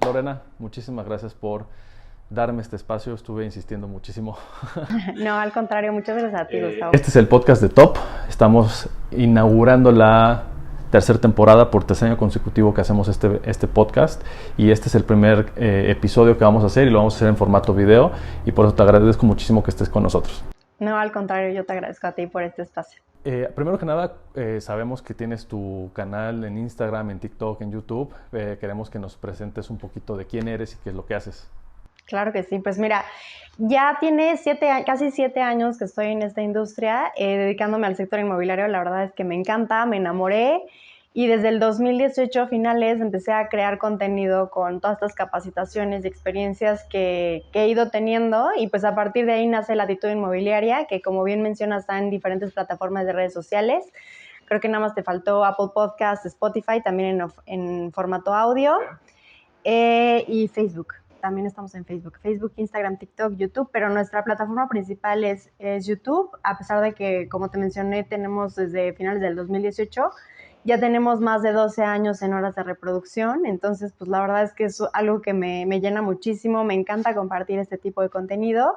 Lorena, muchísimas gracias por darme este espacio. Estuve insistiendo muchísimo. No, al contrario, muchas gracias a ti, Gustavo. Este es el podcast de Top. Estamos inaugurando la tercera temporada por tercer año consecutivo que hacemos este podcast, y este es el primer episodio que vamos a hacer y lo vamos a hacer en formato video, y por eso te agradezco muchísimo que estés con nosotros. No, al contrario, yo te agradezco a ti por este espacio. Primero que nada, sabemos que tienes tu canal en Instagram, en TikTok, en YouTube. Queremos que nos presentes un poquito de quién eres y qué es lo que haces. Claro que sí, pues mira, ya tiene casi 7 años que estoy en esta industria, dedicándome al sector inmobiliario. La verdad es que me encanta, me enamoré, y desde el 2018 finales empecé a crear contenido con todas estas capacitaciones y experiencias que he ido teniendo, y pues a partir de ahí nace Latitud Inmobiliaria, que como bien mencionas está en diferentes plataformas de redes sociales. Creo que nada más te faltó Apple Podcasts, Spotify, también en formato audio, y Facebook. También estamos en Facebook, Instagram, TikTok, YouTube, pero nuestra plataforma principal es YouTube, a pesar de que, como te mencioné, tenemos desde finales del 2018, ya tenemos más de 12 años en horas de reproducción. Entonces, pues la verdad es que es algo que me llena muchísimo, me encanta compartir este tipo de contenido.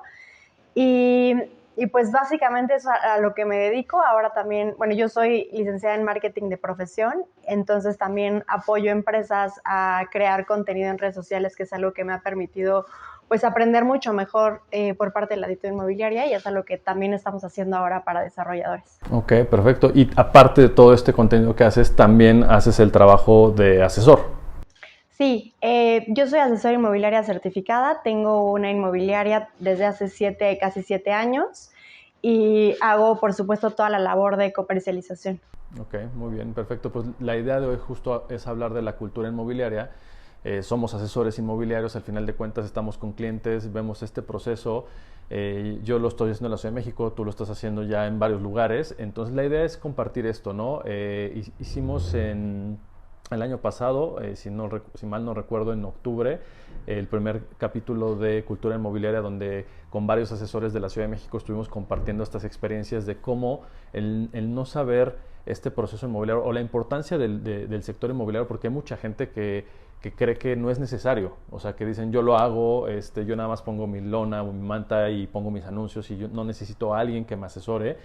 Y pues básicamente es a lo que me dedico. Ahora también, bueno, yo soy licenciada en marketing de profesión, entonces también apoyo empresas a crear contenido en redes sociales, que es algo que me ha permitido pues aprender mucho mejor por parte de Latitud Inmobiliaria, y es algo que también estamos haciendo ahora para desarrolladores. Ok, perfecto. Y aparte de todo este contenido que haces, también haces el trabajo de asesor. Sí, yo soy asesora inmobiliaria certificada, tengo una inmobiliaria desde hace casi 7 años, y hago, por supuesto, toda la labor de comercialización. Ok, muy bien, perfecto. Pues la idea de hoy justo es hablar de la cultura inmobiliaria. Somos asesores inmobiliarios, al final de cuentas estamos con clientes, vemos este proceso. Yo lo estoy haciendo en la Ciudad de México, tú lo estás haciendo ya en varios lugares. Entonces la idea es compartir esto, ¿no? Hicimos el año pasado, si mal no recuerdo, en octubre, el primer capítulo de Cultura Inmobiliaria, donde con varios asesores de la Ciudad de México estuvimos compartiendo estas experiencias de cómo el no saber este proceso inmobiliario o la importancia del sector inmobiliario, porque hay mucha gente que cree que no es necesario, o sea, que dicen yo lo hago, yo nada más pongo mi lona o mi manta y pongo mis anuncios y yo no necesito a alguien que me asesore.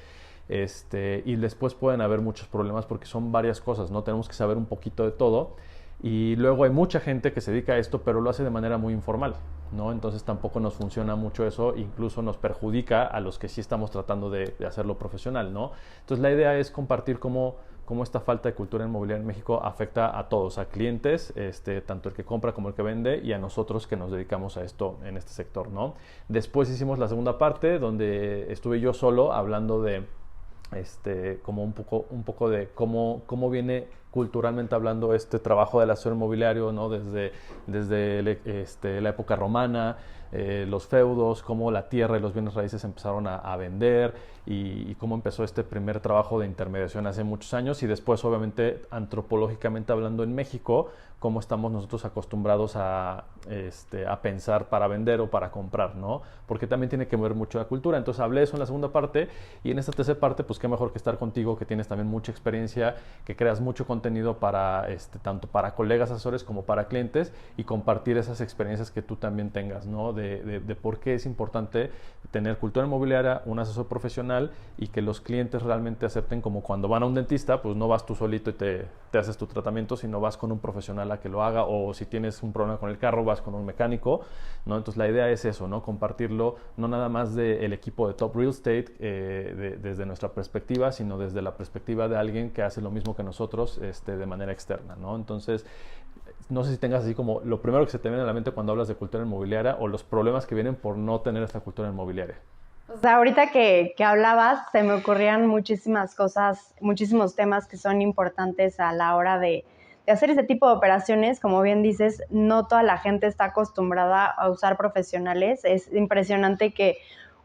Y después pueden haber muchos problemas porque son varias cosas, ¿no? Tenemos que saber un poquito de todo, y luego hay mucha gente que se dedica a esto pero lo hace de manera muy informal, ¿no? Entonces tampoco nos funciona mucho eso, incluso nos perjudica a los que sí estamos tratando de hacerlo profesional, ¿no? Entonces la idea es compartir cómo esta falta de cultura inmobiliaria en México afecta a todos, a clientes, tanto el que compra como el que vende, y a nosotros que nos dedicamos a esto en este sector, ¿no? Después hicimos la segunda parte donde estuve yo solo hablando de como un poco de cómo viene culturalmente hablando este trabajo del asesor inmobiliario, ¿no? Desde la época romana, los feudos, cómo la tierra y los bienes raíces empezaron a vender, y cómo empezó este primer trabajo de intermediación hace muchos años, y después obviamente antropológicamente hablando en México, cómo estamos nosotros acostumbrados a pensar para vender o para comprar, ¿no? Porque también tiene que ver mucho la cultura. Entonces hablé eso en la segunda parte, y en esta tercera parte, pues qué mejor que estar contigo, que tienes también mucha experiencia, que creas mucho contenido para tanto para colegas asesores como para clientes, y compartir esas experiencias que tú también tengas, ¿no? De por qué es importante tener cultura inmobiliaria, un asesor profesional, y que los clientes realmente acepten, como cuando van a un dentista, pues no vas tú solito y te haces tu tratamiento, sino vas con un profesional a que lo haga, o si tienes un problema con el carro, vas con un mecánico, ¿no? Entonces la idea es eso, ¿no? Compartirlo, no nada más del equipo de Top Real Estate, desde nuestra perspectiva, sino desde la perspectiva de alguien que hace lo mismo que nosotros, de manera externa, ¿no? Entonces, no sé si tengas así como lo primero que se te viene a la mente cuando hablas de cultura inmobiliaria, o los problemas que vienen por no tener esta cultura inmobiliaria. O sea, ahorita que hablabas, se me ocurrían muchísimas cosas, muchísimos temas que son importantes a la hora de hacer este tipo de operaciones. Como bien dices, no toda la gente está acostumbrada a usar profesionales. Es impresionante que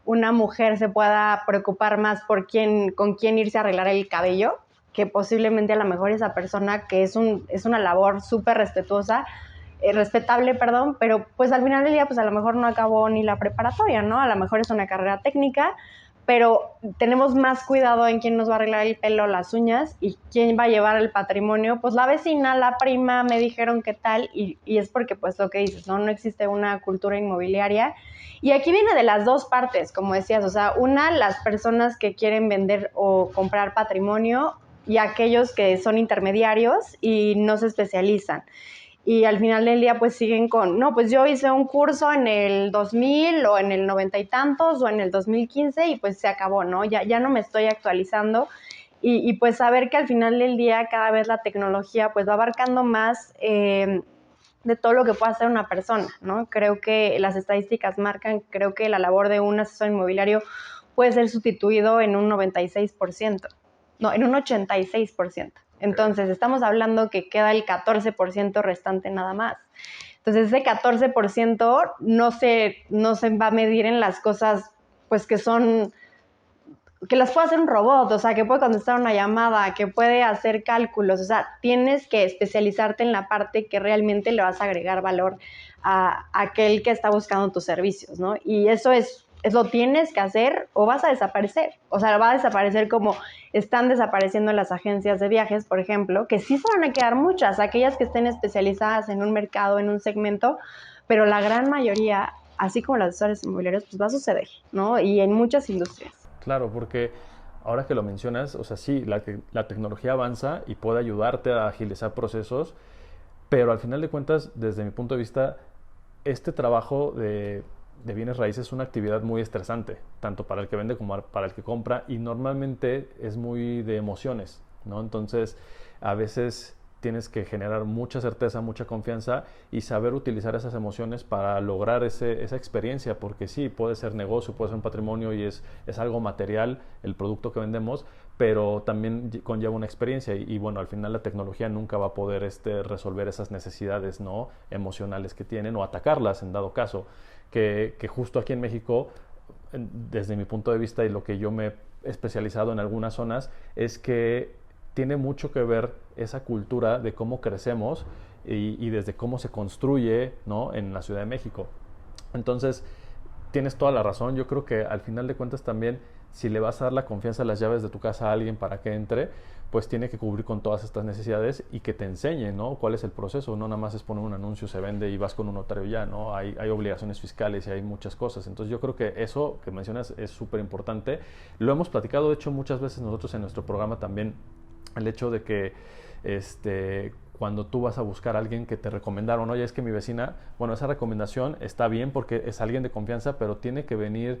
una mujer se pueda preocupar más por con quién irse a arreglar el cabello, que posiblemente a lo mejor esa persona, que es una labor súper respetable, perdón, pero pues al final del día pues a lo mejor no acabó ni la preparatoria, ¿no? A lo mejor es una carrera técnica, pero tenemos más cuidado en quién nos va a arreglar el pelo, las uñas y quién va a llevar el patrimonio. Pues la vecina, la prima me dijeron qué tal y es porque pues lo que dices, ¿no? No existe una cultura inmobiliaria. Y aquí viene de las dos partes, como decías, o sea, una, las personas que quieren vender o comprar patrimonio y aquellos que son intermediarios y no se especializan. Y al final del día pues siguen con, no, pues yo hice un curso en el 2000 o en el 90 y tantos o en el 2015 y pues se acabó, ¿no? Ya no me estoy actualizando y pues saber que al final del día cada vez la tecnología pues va abarcando más de todo lo que puede hacer una persona, ¿no? Creo que las estadísticas marcan, creo que la labor de un asesor inmobiliario puede ser sustituido en un 96%, no, en un 86%. Entonces, estamos hablando que queda el 14% restante nada más. Entonces, ese 14% no se va a medir en las cosas, pues, que las puede hacer un robot, o sea, que puede contestar una llamada, que puede hacer cálculos, o sea, tienes que especializarte en la parte que realmente le vas a agregar valor a aquel que está buscando tus servicios, ¿no? Y eso es lo tienes que hacer o vas a desaparecer, o sea, va a desaparecer como están desapareciendo las agencias de viajes, por ejemplo, que sí se van a quedar muchas, aquellas que estén especializadas en un mercado, en un segmento, pero la gran mayoría, así como los asesores inmobiliarios, pues va a suceder, ¿no? Y en muchas industrias. Claro, porque ahora que lo mencionas, o sea, sí, la tecnología avanza y puede ayudarte a agilizar procesos, pero al final de cuentas, desde mi punto de vista, este trabajo de bienes raíces es una actividad muy estresante, tanto para el que vende como para el que compra, y normalmente es muy de emociones, ¿no? Entonces, a veces tienes que generar mucha certeza, mucha confianza y saber utilizar esas emociones para lograr esa experiencia, porque sí, puede ser negocio, puede ser un patrimonio y es algo material el producto que vendemos, pero también conlleva una experiencia y bueno, al final la tecnología nunca va a poder resolver esas necesidades, ¿no?, emocionales que tienen o atacarlas en dado caso, que justo aquí en México, desde mi punto de vista y lo que yo me he especializado en algunas zonas, es que tiene mucho que ver esa cultura de cómo crecemos y desde cómo se construye, ¿no?, en la Ciudad de México. Entonces, tienes toda la razón. Yo creo que al final de cuentas también, si le vas a dar la confianza, las llaves de tu casa a alguien para que entre, pues tiene que cubrir con todas estas necesidades y que te enseñe, ¿no?, cuál es el proceso. No nada más es poner un anuncio, se vende y vas con un notario ya, ¿no? Hay obligaciones fiscales y hay muchas cosas. Entonces yo creo que eso que mencionas es súper importante. Lo hemos platicado, de hecho, muchas veces nosotros en nuestro programa también, el hecho de que cuando tú vas a buscar a alguien que te recomendaron, oye, es que mi vecina, bueno, esa recomendación está bien porque es alguien de confianza, pero tiene que venir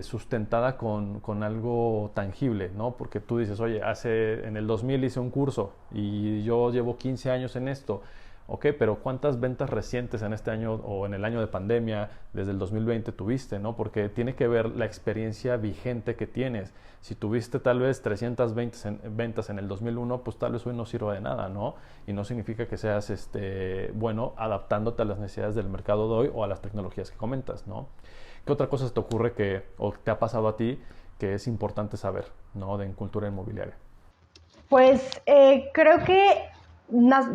sustentada con algo tangible, ¿no? Porque tú dices, oye, en el 2000 hice un curso y yo llevo 15 años en esto. Ok, pero ¿cuántas ventas recientes en este año o en el año de pandemia, desde el 2020, tuviste, ¿no? Porque tiene que ver la experiencia vigente que tienes. Si tuviste tal vez 320 ventas en el 2001, pues tal vez hoy no sirva de nada, ¿no? Y no significa que seas bueno adaptándote a las necesidades del mercado de hoy o a las tecnologías que comentas, ¿no? ¿Qué otra cosa se te ocurre o te ha pasado a ti que es importante saber, ¿no?, de cultura inmobiliaria? Pues creo que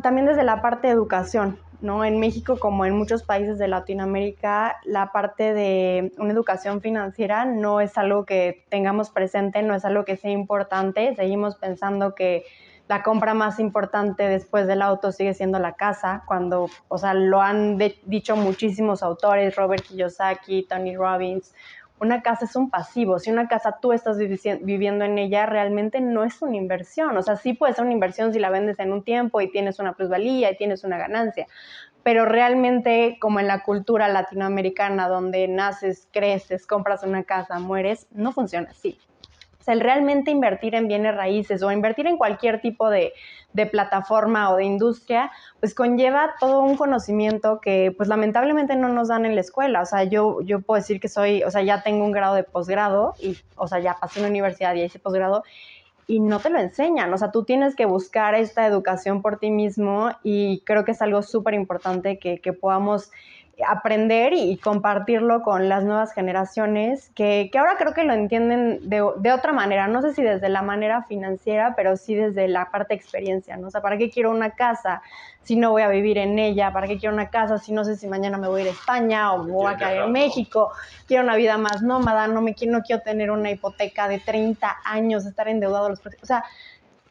también desde la parte de educación, ¿no? En México, como en muchos países de Latinoamérica, la parte de una educación financiera no es algo que tengamos presente, no es algo que sea importante. Seguimos pensando que la compra más importante después del auto sigue siendo la casa, cuando, o sea, lo han dicho muchísimos autores, Robert Kiyosaki, Tony Robbins. Una casa es un pasivo. Si una casa tú estás viviendo en ella, realmente no es una inversión. O sea, sí puede ser una inversión si la vendes en un tiempo y tienes una plusvalía y tienes una ganancia. Pero realmente, como en la cultura latinoamericana, donde naces, creces, compras una casa, mueres, no funciona así. O sea, el realmente invertir en bienes raíces o invertir en cualquier tipo de plataforma o de industria, pues conlleva todo un conocimiento que pues lamentablemente no nos dan en la escuela. O sea, yo puedo decir que ya tengo un grado de posgrado y, o sea, ya pasé en la universidad y hice posgrado y no te lo enseñan. O sea, tú tienes que buscar esta educación por ti mismo y creo que es algo súper importante que podamos aprender y compartirlo con las nuevas generaciones que ahora creo que lo entienden de otra manera. No sé si desde la manera financiera, pero sí desde la parte de experiencia, ¿no? O sea, ¿para qué quiero una casa si no voy a vivir en ella? ¿Para qué quiero una casa si no sé si mañana me voy a ir a España o me voy a quedar en México? Quiero una vida más nómada, no quiero tener una hipoteca de 30 años, estar endeudado. O sea,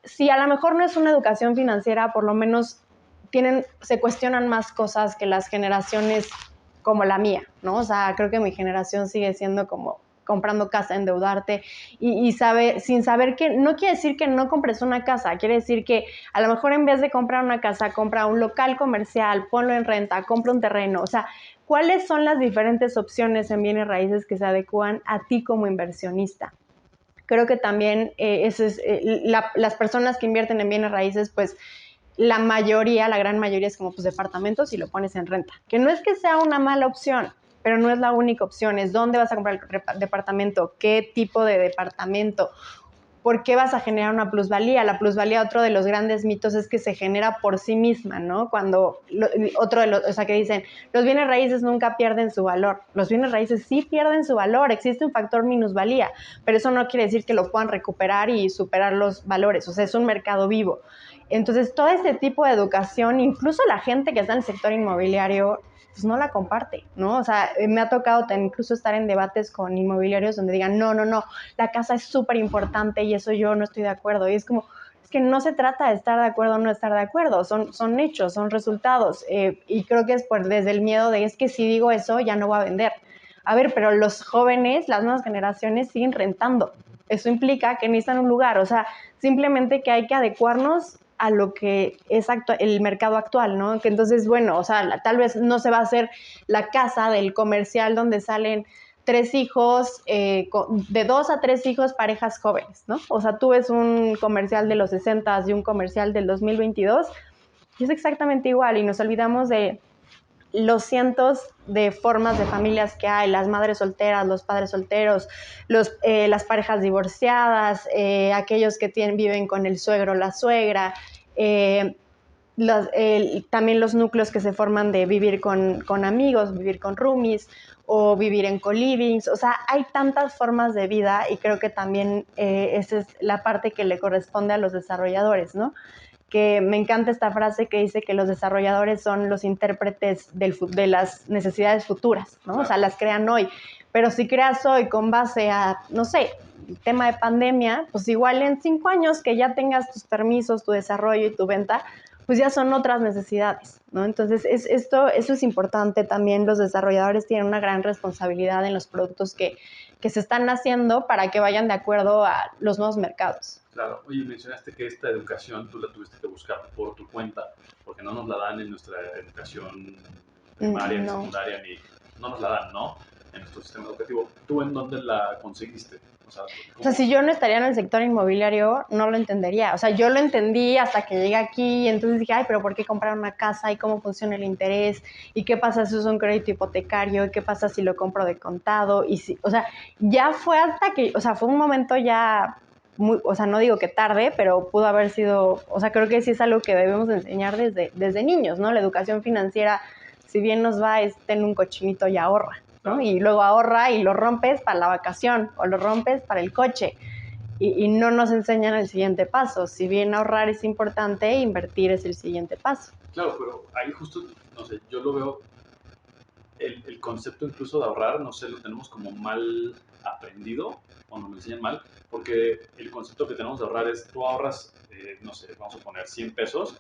si a lo mejor no es una educación financiera, por lo menos se cuestionan más cosas que las generaciones como la mía, ¿no? O sea, creo que mi generación sigue siendo como comprando casa, endeudarte sin saber que, no quiere decir que no compres una casa, quiere decir que a lo mejor en vez de comprar una casa, compra un local comercial, ponlo en renta, compra un terreno, o sea, ¿cuáles son las diferentes opciones en bienes raíces que se adecuan a ti como inversionista? Creo que también las personas que invierten en bienes raíces, pues la gran mayoría es como pues departamentos y lo pones en renta. Que no es que sea una mala opción, pero no es la única opción. Es dónde vas a comprar el departamento, qué tipo de departamento, ¿por qué vas a generar una plusvalía? La plusvalía, otro de los grandes mitos es que se genera por sí misma, ¿no? O sea, que dicen, los bienes raíces nunca pierden su valor. Los bienes raíces sí pierden su valor, existe un factor minusvalía, pero eso no quiere decir que lo puedan recuperar y superar los valores, o sea, es un mercado vivo. Entonces, todo este tipo de educación, incluso la gente que está en el sector inmobiliario, pues no la comparte, ¿no? O sea, me ha tocado incluso estar en debates con inmobiliarios donde digan, no, la casa es súper importante y eso yo no estoy de acuerdo. Y es como, es que no se trata de estar de acuerdo o no estar de acuerdo, son hechos, son resultados. Y creo que es desde el miedo de, es que si digo eso ya no va a vender. A ver, pero los jóvenes, las nuevas generaciones siguen rentando. Eso implica que necesitan un lugar, o sea, simplemente que hay que adecuarnos a lo que es el mercado actual, ¿no? Que entonces, bueno, o sea, tal vez no se va a hacer la casa del comercial donde salen 3 hijos, de 2 a 3 hijos, parejas jóvenes, ¿no? O sea, tú ves un comercial de los 60 y un comercial del 2022 y es exactamente igual y nos olvidamos de los cientos de formas de familias que hay, las madres solteras, los padres solteros, las parejas divorciadas, aquellos que viven con el suegro o la suegra, también los núcleos que se forman de vivir con amigos, vivir con roomies o vivir en co-livings. O sea, hay tantas formas de vida y creo que también esa es la parte que le corresponde a los desarrolladores, ¿no? Que me encanta esta frase que dice que los desarrolladores son los intérpretes de las necesidades futuras, ¿no? Claro. O sea, las crean hoy. Pero si creas hoy con base a, no sé, el tema de pandemia, pues igual en 5 años que ya tengas tus permisos, tu desarrollo y tu venta, pues ya son otras necesidades, ¿no? Entonces, eso es importante también. Los desarrolladores tienen una gran responsabilidad en los productos que se están haciendo para que vayan de acuerdo a los nuevos mercados. Claro, oye, mencionaste que esta educación tú la tuviste que buscar por tu cuenta, porque no nos la dan en nuestra educación primaria, ni secundaria, ni no nos la dan, ¿no? En nuestro sistema educativo. ¿Tú en dónde la conseguiste? O sea, si yo no estaría en el sector inmobiliario, no lo entendería. O sea, yo lo entendí hasta que llegué aquí y entonces dije, ay, pero ¿por qué comprar una casa? ¿Y cómo funciona el interés? ¿Y qué pasa si uso un crédito hipotecario? ¿Y qué pasa si lo compro de contado? O sea, ya fue hasta que, o sea, fue un momento ya o sea, no digo que tarde, pero pudo haber sido, o sea, creo que sí es algo que debemos enseñar desde niños, ¿no? La educación financiera, si bien nos va, es ten un cochinito y ahorra, ¿no? Y luego ahorra y lo rompes para la vacación o lo rompes para el coche y no nos enseñan el siguiente paso. Si bien ahorrar es importante, invertir es el siguiente paso. Claro, pero ahí justo, no sé, yo lo veo, el concepto incluso de ahorrar, no sé, lo tenemos como mal aprendido o nos lo enseñan mal, porque el concepto que tenemos de ahorrar es, tú ahorras, no sé, vamos a poner 100 pesos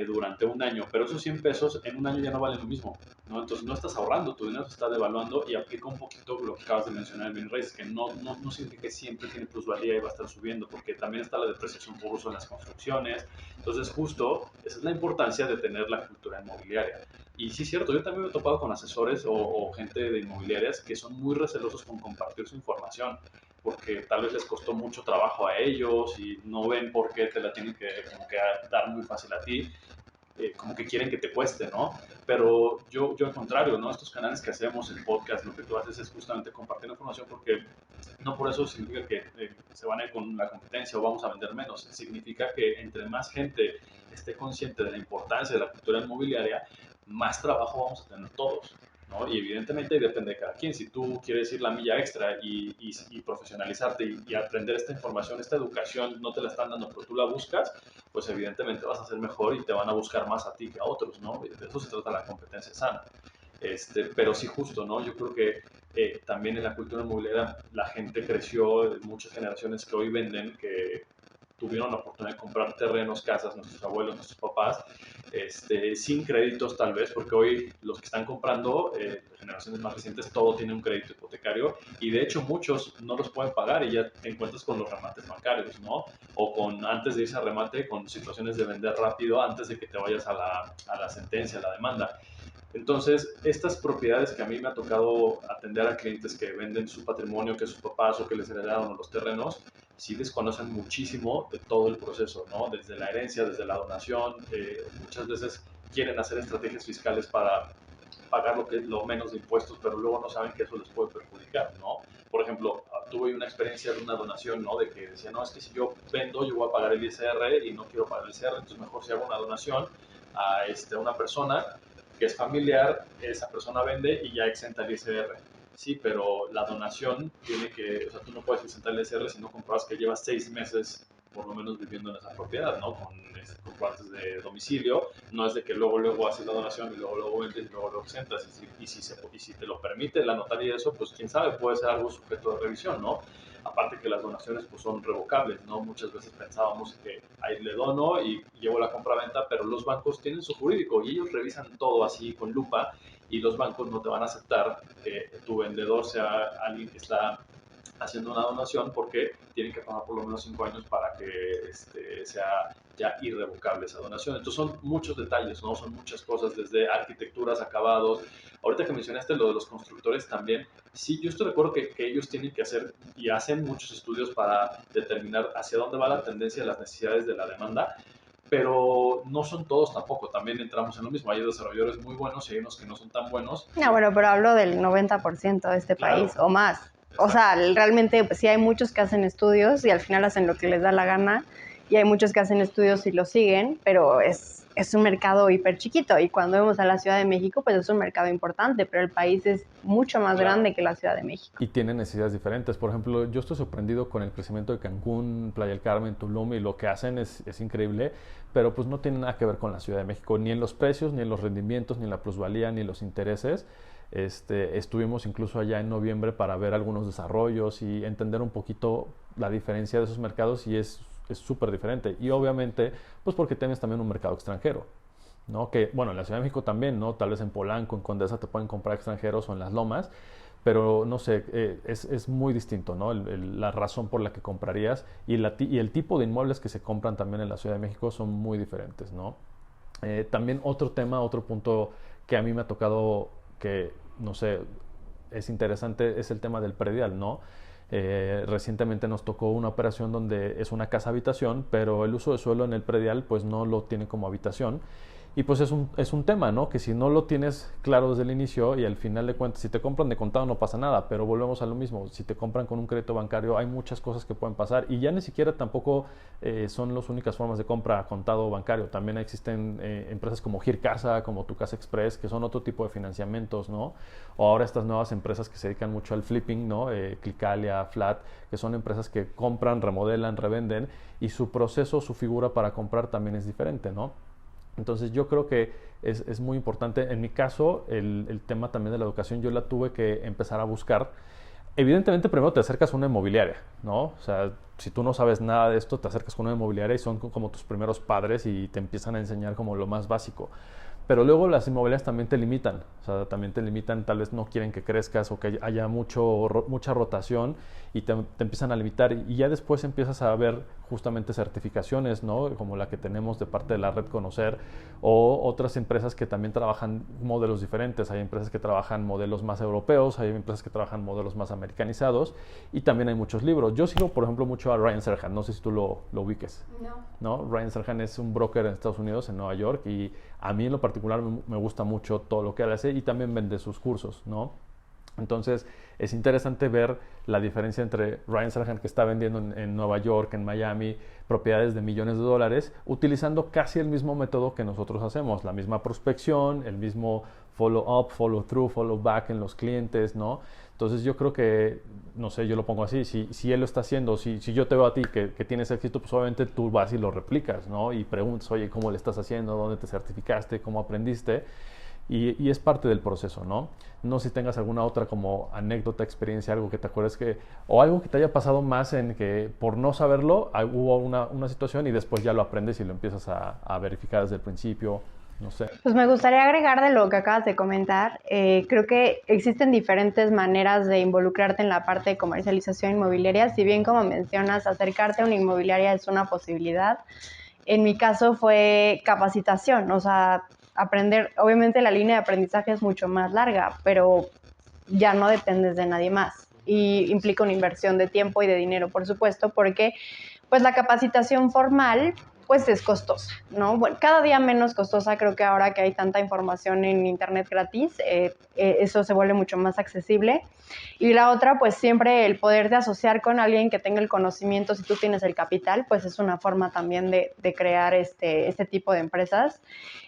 durante un año, pero esos 100 pesos en un año ya no valen lo mismo, ¿no? Entonces no estás ahorrando, tu dinero se está devaluando y aplica un poquito lo que acabas de mencionar en bienes raíces, que no significa que siempre tiene plusvalía y va a estar subiendo, porque también está la depreciación por uso en las construcciones. Entonces justo esa es la importancia de tener la cultura inmobiliaria. Y sí es cierto, yo también me he topado con asesores o gente de inmobiliarias que son muy recelosos con compartir su información, porque tal vez les costó mucho trabajo a ellos y no ven por qué te la tienen que, como que dar muy fácil a ti, como que quieren que te cueste, ¿no? Pero yo al contrario, ¿no? Estos canales que hacemos, el podcast, lo que tú haces es justamente compartir la información porque no por eso significa que se van a ir con la competencia o vamos a vender menos. Significa que entre más gente esté consciente de la importancia de la cultura inmobiliaria, más trabajo vamos a tener todos, ¿no? Y evidentemente depende de cada quien. Si tú quieres ir la milla extra y profesionalizarte y aprender esta información, esta educación, no te la están dando, pero tú la buscas, pues evidentemente vas a ser mejor y te van a buscar más a ti que a otros, ¿no? De eso se trata la competencia sana. Pero sí, justo, ¿no? Yo creo que también en la cultura inmobiliaria la gente creció, muchas generaciones que hoy venden, que tuvieron la oportunidad de comprar terrenos, casas, nuestros abuelos, nuestros papás, sin créditos tal vez, porque hoy los que están comprando, generaciones más recientes, todo tiene un crédito hipotecario y de hecho muchos no los pueden pagar y ya te encuentras con los remates bancarios, ¿no? O con, antes de irse a remate, con situaciones de vender rápido antes de que te vayas a la sentencia, a la demanda. Entonces, estas propiedades que a mí me ha tocado atender a clientes que venden su patrimonio, que sus papás o que les heredaron los terrenos, sí desconocen muchísimo de todo el proceso, ¿no? Desde la herencia, desde la donación, muchas veces quieren hacer estrategias fiscales para pagar lo menos de impuestos, pero luego no saben que eso les puede perjudicar, ¿no? Por ejemplo, tuve una experiencia de una donación, ¿no? De que decía, no, es que si yo vendo, yo voy a pagar el ISR y no quiero pagar el ISR, entonces mejor si hago una donación a una persona que es familiar, esa persona vende y ya exenta el ISR. Sí, pero la donación tiene que, o sea, tú no puedes exentar el ISR si no compruebas que llevas 6 meses por lo menos viviendo en esa propiedad, ¿no? Con comprobantes de domicilio, no es de que luego haces la donación y luego vendes y luego lo exentas, y si te lo permite la notaría eso, pues quién sabe, puede ser algo sujeto de revisión, ¿no? Aparte que las donaciones pues son revocables, ¿no? Muchas veces pensábamos que ahí le dono y llevo la compra-venta, pero los bancos tienen su jurídico y ellos revisan todo así con lupa y los bancos no te van a aceptar que tu vendedor sea alguien que está haciendo una donación porque tienen que pasar por lo menos 5 años para que sea ya irrevocable esa donación. Entonces son muchos detalles, ¿no? Son muchas cosas, desde arquitecturas, acabados. Ahorita que mencionaste lo de los constructores también, sí, yo estoy de acuerdo que ellos tienen que hacer y hacen muchos estudios para determinar hacia dónde va la tendencia de las necesidades de la demanda, pero no son todos tampoco, también entramos en lo mismo, hay desarrolladores muy buenos y hay unos que no son tan buenos. No, bueno, pero hablo del 90% de este Claro, país o más. exacto. O sea, realmente pues, sí hay muchos que hacen estudios y al final hacen lo que les da la gana y hay muchos que hacen estudios y lo siguen, pero es un mercado hiper chiquito y cuando vemos a la Ciudad de México pues es un mercado importante, pero el país es mucho más grande que la Ciudad de México. Y tienen necesidades diferentes. Por ejemplo, yo estoy sorprendido con el crecimiento de Cancún, Playa del Carmen, Tulum, y lo que hacen es increíble, pero pues no tiene nada que ver con la Ciudad de México, ni en los precios, ni en los rendimientos, ni en la plusvalía, ni en los intereses. Estuvimos incluso allá en noviembre para ver algunos desarrollos y entender un poquito la diferencia de esos mercados y es súper diferente. Y obviamente, pues porque tienes también un mercado extranjero, ¿no? Que, bueno, en la Ciudad de México también, ¿no? Tal vez en Polanco, en Condesa te pueden comprar extranjeros o en las Lomas, pero no sé, es muy distinto, ¿no? La razón por la que comprarías y el tipo de inmuebles que se compran también en la Ciudad de México son muy diferentes, ¿no? También otro tema, otro punto que a mí me ha tocado que, no sé, es interesante es el tema del predial, ¿no? Recientemente nos tocó una operación donde es una casa habitación, pero el uso de suelo en el predial pues no lo tiene como habitación. Y pues es un tema, ¿no? Que si no lo tienes claro desde el inicio y al final de cuentas, si te compran de contado no pasa nada, pero volvemos a lo mismo. Si te compran con un crédito bancario hay muchas cosas que pueden pasar y ya ni siquiera tampoco son las únicas formas de compra a contado bancario. También existen empresas como Gircasa, como Tu Casa Express, que son otro tipo de financiamientos, ¿no? O ahora estas nuevas empresas que se dedican mucho al flipping, ¿no? Clicalia, Flat, que son empresas que compran, remodelan, revenden y su proceso, su figura para comprar también es diferente, ¿no? Entonces yo creo que es muy importante. En mi caso, el tema también de la educación, yo la tuve que empezar a buscar. Evidentemente primero te acercas a una inmobiliaria, ¿no? O sea, si tú no sabes nada de esto, te acercas con una inmobiliaria y son como tus primeros padres y te empiezan a enseñar como lo más básico. Pero luego las inmobiliarias también te limitan, o sea, también te limitan, tal vez no quieren que crezcas o que haya mucha rotación y te empiezan a limitar y ya después empiezas a ver justamente certificaciones, ¿no? Como la que tenemos de parte de la red Conocer o otras empresas que también trabajan modelos diferentes. Hay empresas que trabajan modelos más europeos, hay empresas que trabajan modelos más americanizados y también hay muchos libros. Yo sigo, por ejemplo, mucho a Ryan Serhant, no sé si tú lo ubiques. No. Ryan Serhant es un broker en Estados Unidos, en Nueva York, y a mí en lo particular me gusta mucho todo lo que él hace y también vende sus cursos, ¿no? Entonces, es interesante ver la diferencia entre Ryan Serhant, que está vendiendo en Nueva York, en Miami, propiedades de millones de dólares, utilizando casi el mismo método que nosotros hacemos, la misma prospección, el mismo follow-up, follow-through, follow-back en los clientes, ¿no? Entonces, yo creo que, no sé, yo lo pongo así, si él lo está haciendo, si yo te veo a ti que tienes éxito, pues obviamente tú vas y lo replicas, ¿no? Y preguntas, oye, ¿cómo le estás haciendo? ¿Dónde te certificaste? ¿Cómo aprendiste? Y es parte del proceso, ¿no? No sé si tengas alguna otra como anécdota, experiencia, algo que te acuerdes o algo que te haya pasado más en que por no saberlo hubo una situación y después ya lo aprendes y lo empiezas a verificar desde el principio, no sé. Pues me gustaría agregar de lo que acabas de comentar. Creo que existen diferentes maneras de involucrarte en la parte de comercialización inmobiliaria. Si bien, como mencionas, acercarte a una inmobiliaria es una posibilidad, en mi caso fue capacitación, o sea, aprender. Obviamente la línea de aprendizaje es mucho más larga, pero ya no dependes de nadie más y implica una inversión de tiempo y de dinero, por supuesto, porque pues la capacitación formal pues es costosa, ¿no? Bueno, cada día menos costosa, creo que ahora que hay tanta información en internet gratis, eso se vuelve mucho más accesible. Y la otra, pues siempre el poder de asociar con alguien que tenga el conocimiento, si tú tienes el capital, pues es una forma también de crear este tipo de empresas.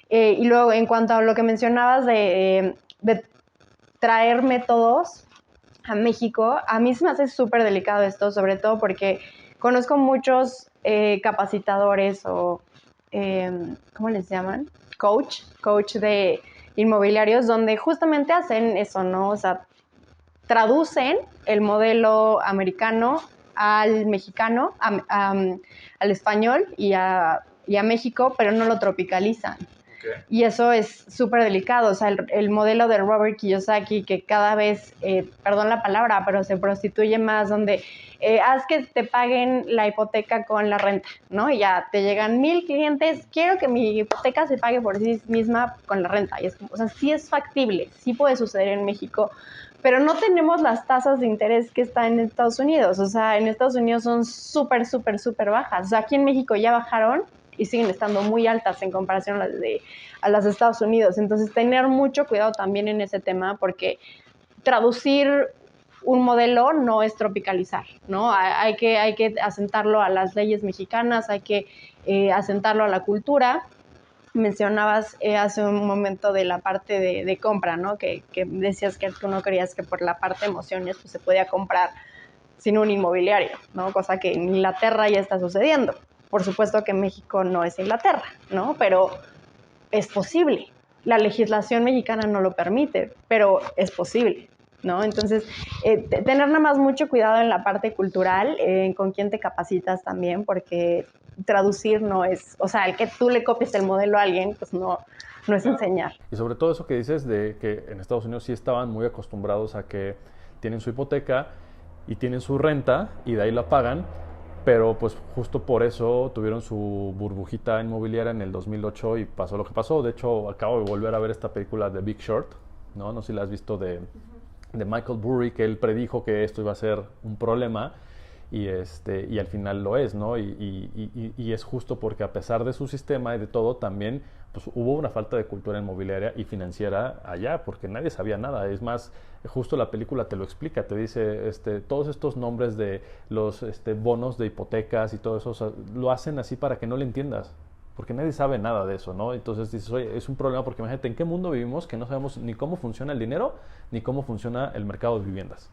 Y luego, en cuanto a lo que mencionabas de traer métodos a México, a mí se me hace súper delicado esto, sobre todo porque conozco muchos capacitadores o, ¿cómo les llaman? Coach de inmobiliarios, donde justamente hacen eso, ¿no? O sea, traducen el modelo americano al mexicano, al español y a México, pero no lo tropicalizan. Y eso es súper delicado. O sea, el modelo de Robert Kiyosaki, que cada vez, perdón la palabra, pero se prostituye más, donde haz que te paguen la hipoteca con la renta, ¿no? Y ya te llegan 1,000 clientes, quiero que mi hipoteca se pague por sí misma con la renta. Y es como, o sea, sí es factible, sí puede suceder en México, pero no tenemos las tasas de interés que están en Estados Unidos. O sea, en Estados Unidos son súper, súper, súper bajas. O sea, aquí en México ya bajaron y siguen estando muy altas en comparación a las de Estados Unidos. Entonces, tener mucho cuidado también en ese tema, porque traducir un modelo no es tropicalizar, ¿no? Hay que asentarlo a las leyes mexicanas, hay que asentarlo a la cultura. Mencionabas hace un momento de la parte de compra, ¿no? Que decías que tú no creías que por la parte de emociones pues, se podía comprar sin un inmobiliario, ¿no? Cosa que en Inglaterra ya está sucediendo. Por supuesto que México no es Inglaterra, ¿no? Pero es posible. La legislación mexicana no lo permite, pero es posible, ¿no? Entonces, tener nada más mucho cuidado en la parte cultural, con quién te capacitas también, porque traducir no es, o sea, el que tú le copies el modelo a alguien, pues no es enseñar. Y sobre todo eso que dices de que en Estados Unidos sí estaban muy acostumbrados a que tienen su hipoteca y tienen su renta y de ahí la pagan, pero pues justo por eso tuvieron su burbujita inmobiliaria en el 2008 y pasó lo que pasó. De hecho, acabo de volver a ver esta película de Big Short, no sé si la has visto, de Michael Burry, que él predijo que esto iba a ser un problema y al final lo es, ¿no? Y es justo porque a pesar de su sistema y de todo, también pues, hubo una falta de cultura inmobiliaria y financiera allá, porque nadie sabía nada. Es más, justo la película te lo explica, te dice todos estos nombres de los bonos de hipotecas y todo eso, o sea, lo hacen así para que no le entiendas, porque nadie sabe nada de eso, ¿no? Entonces dices, oye, es un problema porque imagínate en qué mundo vivimos que no sabemos ni cómo funciona el dinero ni cómo funciona el mercado de viviendas.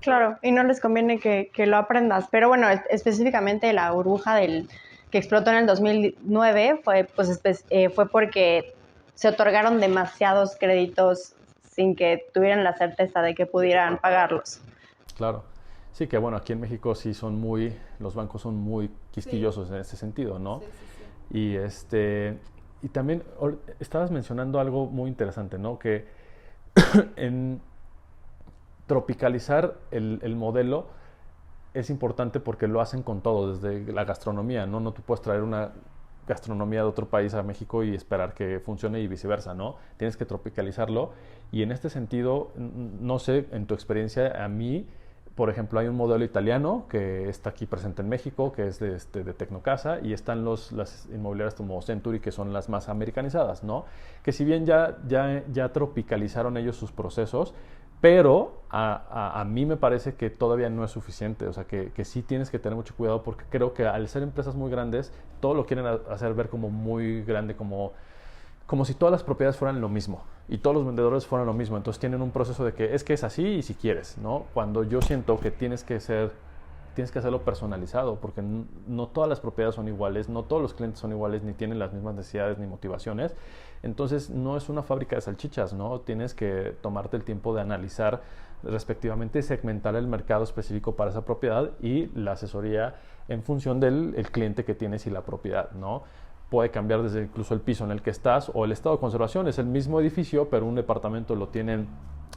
Claro, y no les conviene que lo aprendas. Pero bueno, específicamente la burbuja que explotó en el 2009 fue porque se otorgaron demasiados créditos sin que tuvieran la certeza de que pudieran pagarlos. Claro. Sí, que bueno, aquí en México sí los bancos son muy quisquillosos en ese sentido, ¿no? Sí, sí, sí. Y también estabas mencionando algo muy interesante, ¿no? Que en tropicalizar el modelo es importante porque lo hacen con todo, desde la gastronomía, ¿no? No tú puedes traer una gastronomía de otro país a México y esperar que funcione y viceversa, ¿no? Tienes que tropicalizarlo y en este sentido, no sé, en tu experiencia, a mí, por ejemplo, hay un modelo italiano que está aquí presente en México, que es de Tecnocasa, y están las inmobiliarias como Century, que son las más americanizadas, ¿no? Que si bien ya tropicalizaron ellos sus procesos, Pero a mí me parece que todavía no es suficiente, o sea, que sí tienes que tener mucho cuidado porque creo que al ser empresas muy grandes, todo lo quieren hacer ver como muy grande, como si todas las propiedades fueran lo mismo y todos los vendedores fueran lo mismo. Entonces tienen un proceso de que es así y si quieres, ¿no? Cuando yo siento que tienes que hacerlo personalizado, porque no todas las propiedades son iguales, no todos los clientes son iguales, ni tienen las mismas necesidades ni motivaciones. Entonces no es una fábrica de salchichas, ¿no? Tienes que tomarte el tiempo de analizar respectivamente y segmentar el mercado específico para esa propiedad y la asesoría en función del cliente que tienes y la propiedad, ¿no? Puede cambiar desde incluso el piso en el que estás o el estado de conservación. Es el mismo edificio, pero un departamento lo tienen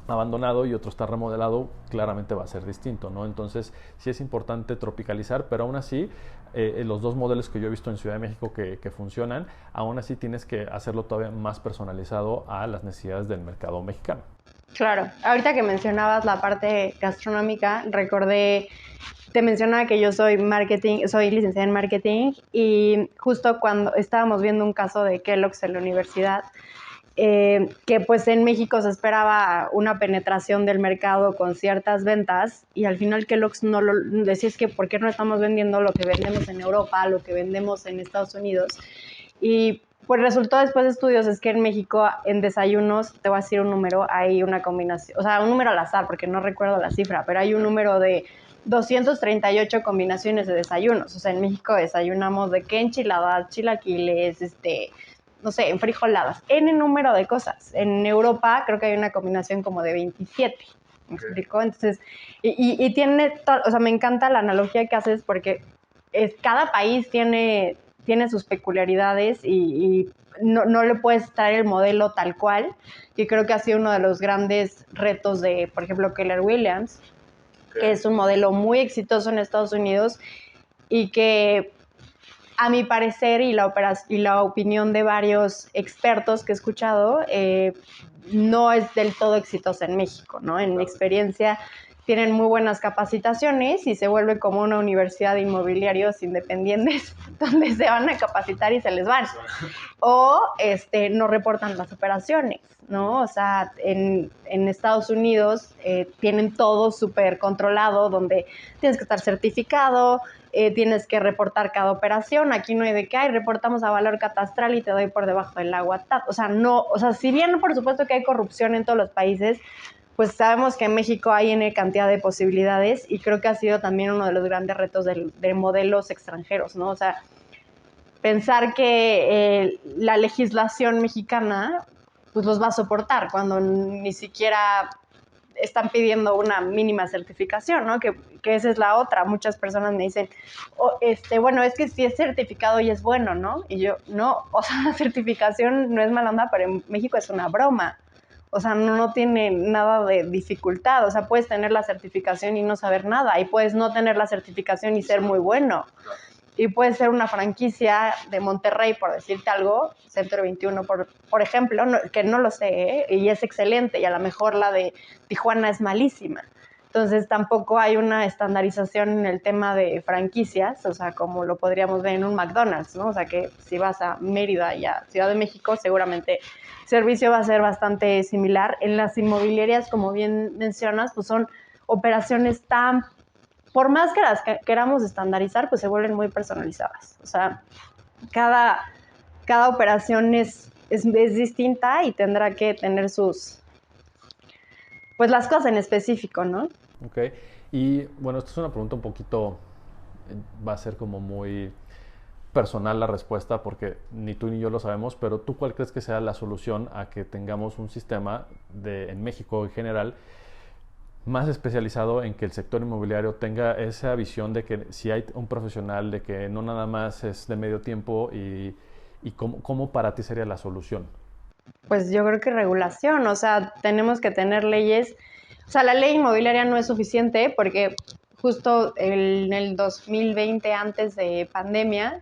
abandonado y otro está remodelado, claramente va a ser distinto, ¿no? Entonces sí es importante tropicalizar, pero aún así los dos modelos que yo he visto en Ciudad de México que funcionan, aún así tienes que hacerlo todavía más personalizado a las necesidades del mercado mexicano. Claro, ahorita que mencionabas la parte gastronómica, recordé, te mencionaba que yo soy licenciada en marketing y justo cuando estábamos viendo un caso de Kellogg's en la universidad, que pues en México se esperaba una penetración del mercado con ciertas ventas y al final Kellogg's no lo decía, es que ¿por qué no estamos vendiendo lo que vendemos en Europa, lo que vendemos en Estados Unidos? Y pues resultó después de estudios es que en México en desayunos, te voy a decir un número, hay una combinación, o sea, un número al azar porque no recuerdo la cifra, pero hay un número de 238 combinaciones de desayunos. O sea, en México desayunamos de qué enchiladas, chilaquiles, no sé, en frijoladas, N número de cosas. En Europa creo que hay una combinación como de 27. ¿Me explico? Entonces, y tiene, o sea, me encanta la analogía que haces porque cada país tiene sus peculiaridades y no le puedes traer el modelo tal cual. Y creo que ha sido uno de los grandes retos de, por ejemplo, Keller Williams, que es un modelo muy exitoso en Estados Unidos y que a mi parecer y la opinión de varios expertos que he escuchado, no es del todo exitosa en México, ¿no? En mi experiencia tienen muy buenas capacitaciones y se vuelve como una universidad de inmobiliarios independientes donde se van a capacitar y se les van. O no reportan las operaciones, ¿no? O sea, en Estados Unidos tienen todo súper controlado, donde tienes que estar certificado, tienes que reportar cada operación. Aquí no hay de qué, reportamos a valor catastral y te doy por debajo del agua. O sea, no, o sea, si bien por supuesto que hay corrupción en todos los países, pues sabemos que en México hay N cantidad de posibilidades y creo que ha sido también uno de los grandes retos de modelos extranjeros, ¿no? O sea, pensar que la legislación mexicana pues los va a soportar cuando ni siquiera están pidiendo una mínima certificación, ¿no? Que esa es la otra. Muchas personas me dicen, bueno, es que si es certificado y es bueno, ¿no? Y yo, no, o sea, la certificación no es mala onda, pero en México es una broma. O sea, no tiene nada de dificultad. O sea, puedes tener la certificación y no saber nada. Y puedes no tener la certificación y ser muy bueno. Y puede ser una franquicia de Monterrey, por decirte algo, Centro 21, por ejemplo, que no lo sé, y es excelente, y a lo mejor la de Tijuana es malísima. Entonces tampoco hay una estandarización en el tema de franquicias, o sea, como lo podríamos ver en un McDonald's, ¿no? O sea, que si vas a Mérida y a Ciudad de México, seguramente el servicio va a ser bastante similar. En las inmobiliarias, como bien mencionas, pues son operaciones por más que las queramos estandarizar, pues se vuelven muy personalizadas. O sea, cada operación es distinta y tendrá que tener pues las cosas en específico, ¿no? Ok, y bueno, esta es una pregunta un poquito, va a ser como muy personal la respuesta porque ni tú ni yo lo sabemos, pero ¿tú cuál crees que sea la solución a que tengamos un sistema en México en general más especializado en que el sector inmobiliario tenga esa visión de que si hay un profesional, de que no nada más es de medio tiempo y cómo para ti sería la solución? Pues yo creo que regulación, o sea, tenemos que tener leyes, o sea, la ley inmobiliaria no es suficiente porque justo en el 2020, antes de pandemia,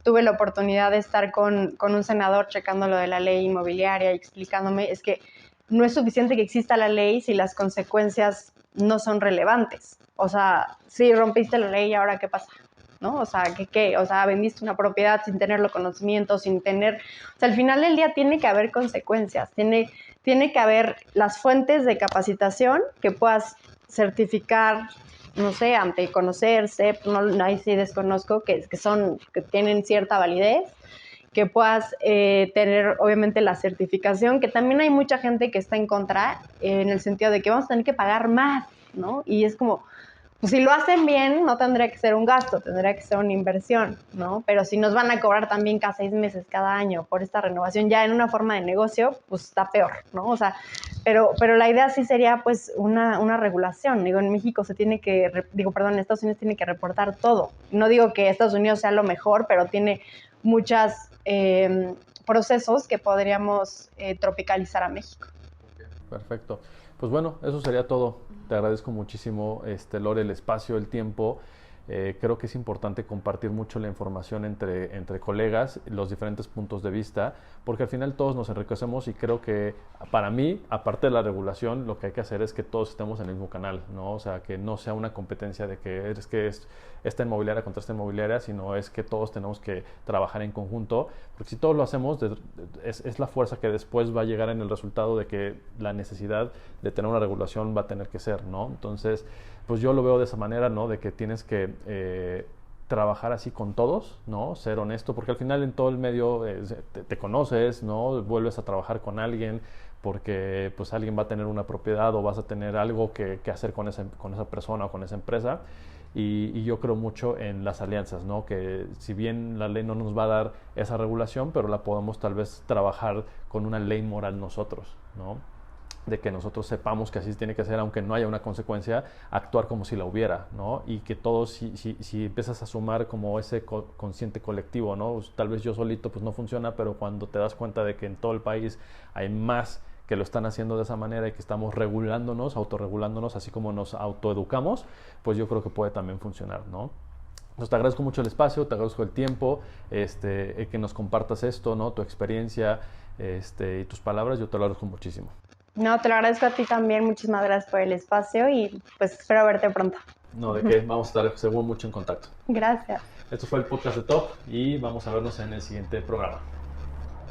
tuve la oportunidad de estar con un senador checando lo de la ley inmobiliaria y explicándome, es que no es suficiente que exista la ley si las consecuencias no son relevantes. O sea, sí, rompiste la ley, ¿y ahora qué pasa? ¿no? O sea, o sea, vendiste una propiedad sin tenerlo conocimiento, sin tener... O sea, al final del día tiene que haber consecuencias, tiene que haber las fuentes de capacitación que puedas certificar, no sé, ante conocerse, no, ahí sí desconozco, que tienen cierta validez, que puedas tener obviamente la certificación, que también hay mucha gente que está en contra, en el sentido de que vamos a tener que pagar más, ¿no? Y es como, pues si lo hacen bien, no tendría que ser un gasto, tendría que ser una inversión, ¿no? Pero si nos van a cobrar también cada 6 meses, cada año, por esta renovación, ya en una forma de negocio, pues está peor, ¿no? O sea, pero la idea sí sería, pues, una regulación. Digo, en México en Estados Unidos tiene que reportar todo. No digo que Estados Unidos sea lo mejor, pero tiene muchos procesos que podríamos tropicalizar a México. Perfecto. Pues bueno, eso sería todo. Te agradezco muchísimo, Lore, el espacio, el tiempo. Creo que es importante compartir mucho la información entre colegas, los diferentes puntos de vista, porque al final todos nos enriquecemos y creo que para mí, aparte de la regulación, lo que hay que hacer es que todos estemos en el mismo canal, ¿no? O sea, que no sea una competencia de que es esta inmobiliaria contra esta inmobiliaria, sino es que todos tenemos que trabajar en conjunto, porque si todos lo hacemos, es la fuerza que después va a llegar en el resultado de que la necesidad de tener una regulación va a tener que ser, ¿no? Entonces, pues yo lo veo de esa manera, ¿no? De que tienes que trabajar así con todos, ¿no? Ser honesto, porque al final en todo el medio te conoces, ¿no? Vuelves a trabajar con alguien porque pues alguien va a tener una propiedad o vas a tener algo que hacer con esa persona o con esa empresa. Y yo creo mucho en las alianzas, ¿no? Que si bien la ley no nos va a dar esa regulación, pero la podemos tal vez trabajar con una ley moral nosotros, ¿no? De que nosotros sepamos que así tiene que ser, aunque no haya una consecuencia, actuar como si la hubiera, ¿no? Y que todos, si empiezas a sumar como ese consciente colectivo, ¿no? Pues, tal vez yo solito pues no funciona, pero cuando te das cuenta de que en todo el país hay más que lo están haciendo de esa manera y que estamos regulándonos, autorregulándonos, así como nos autoeducamos, pues yo creo que puede también funcionar, ¿no? Entonces te agradezco mucho el espacio, te agradezco el tiempo, que nos compartas esto, ¿no? Tu experiencia, y tus palabras, yo te lo agradezco muchísimo. No, te lo agradezco a ti también, muchísimas gracias por el espacio y pues espero verte pronto. No, de qué, vamos a estar seguro mucho en contacto. Gracias. Esto fue el podcast de Top y vamos a vernos en el siguiente programa.